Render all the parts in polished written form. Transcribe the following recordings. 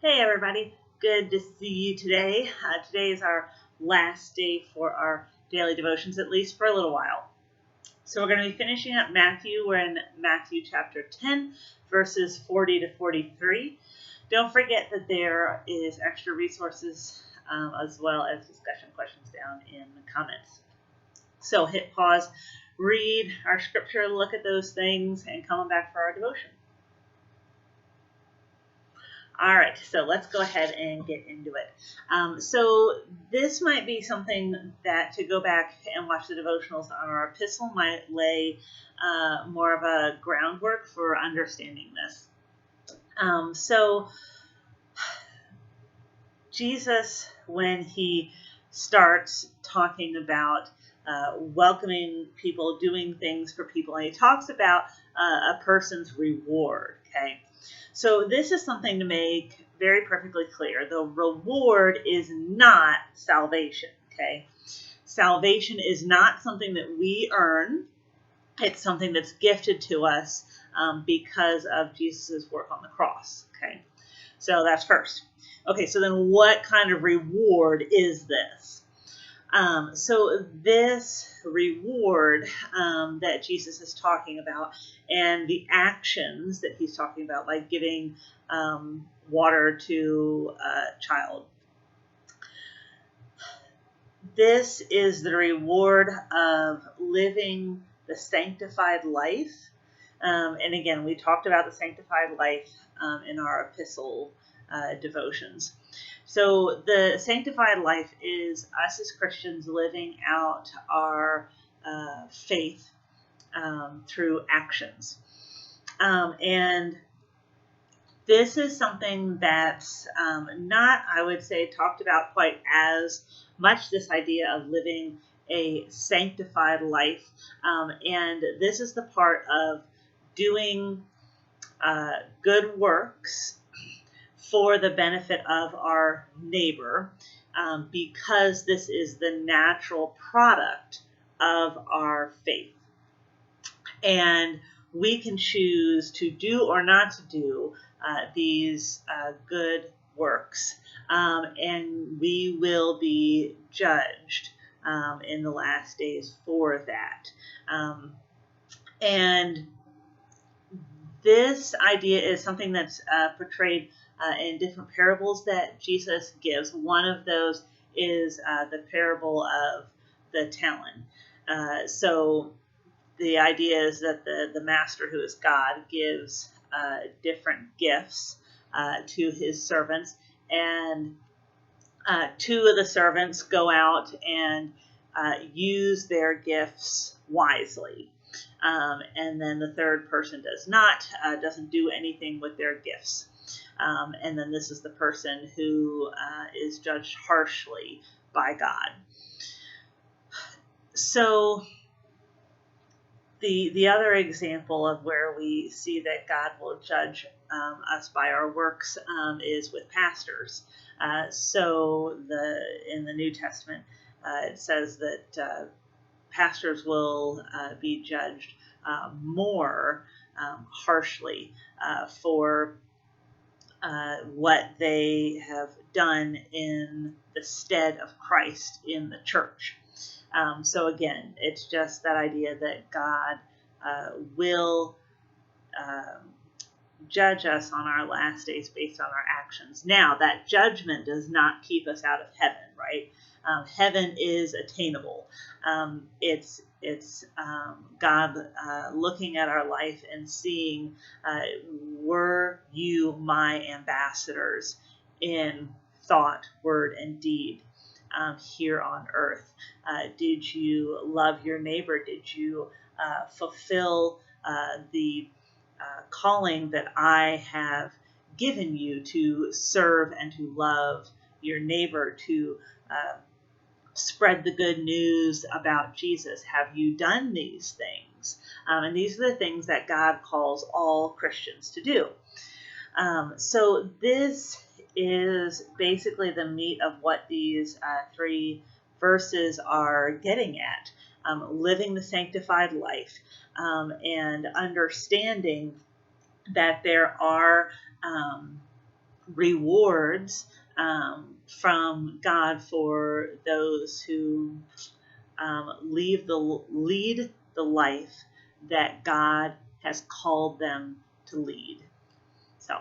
Hey everybody, good to see you today. Today is our last day for our daily devotions, at least for a little while. So we're going to be finishing up Matthew. We're in Matthew chapter 10, verses 40 to 43. Don't forget that there is extra resources as well as discussion questions down in the comments. So hit pause, read our scripture, look at those things, and come back for our devotion. All right, so let's go ahead and get into it. So this might be something that to go back and watch the devotionals on our epistle might lay more of a groundwork for understanding this. So Jesus, when he starts talking about welcoming people, doing things for people, and he talks about a person's reward, okay? So this is something to make very perfectly clear. The reward is not salvation, okay? Salvation is not something that we earn. It's something that's gifted to us because of Jesus' work on the cross, okay? So that's first. Okay, so then what kind of reward is this? So this reward that Jesus is talking about and the actions that he's talking about, like giving water to a child, this is the reward of living the sanctified life. And again, we talked about the sanctified life in our epistle devotions. So the sanctified life is us as Christians living out our faith through actions. And this is something that's not, I would say, talked about quite as much, this idea of living a sanctified life. And this is the part of doing good works for the benefit of our neighbor, because this is the natural product of our faith. And we can choose to do or not to do these good works, and we will be judged in the last days for that. And this idea is something that's portrayed in different parables that Jesus gives. One of those is the parable of the talent. So the idea is that the master, who is God, gives different gifts to his servants, and two of the servants go out and use their gifts wisely. And then the third person does not, doesn't do anything with their gifts. And then this is the person who is judged harshly by God. So the other example of where we see that God will judge us by our works is with pastors. So in the New Testament, it says that pastors will be judged more harshly for what they have done in the stead of Christ in the church. So again, it's just that idea that God will judge us on our last days based on our actions. Now, that judgment does not keep us out of heaven, right? Heaven is attainable. It's God looking at our life and seeing, were you my ambassadors in thought, word, and deed here on earth? Did you love your neighbor? Did you fulfill the calling that I have given you to serve and to love your neighbor, to spread the good news about Jesus? Have you done these things? And these are the things that God calls all Christians to do. So this is basically the meat of what these three verses are getting at. Living the sanctified life, and understanding that there are rewards from God for those who lead the life that God has called them to lead. So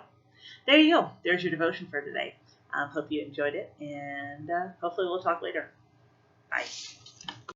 there you go. There's your devotion for today. Hope you enjoyed it, and hopefully we'll talk later. Bye.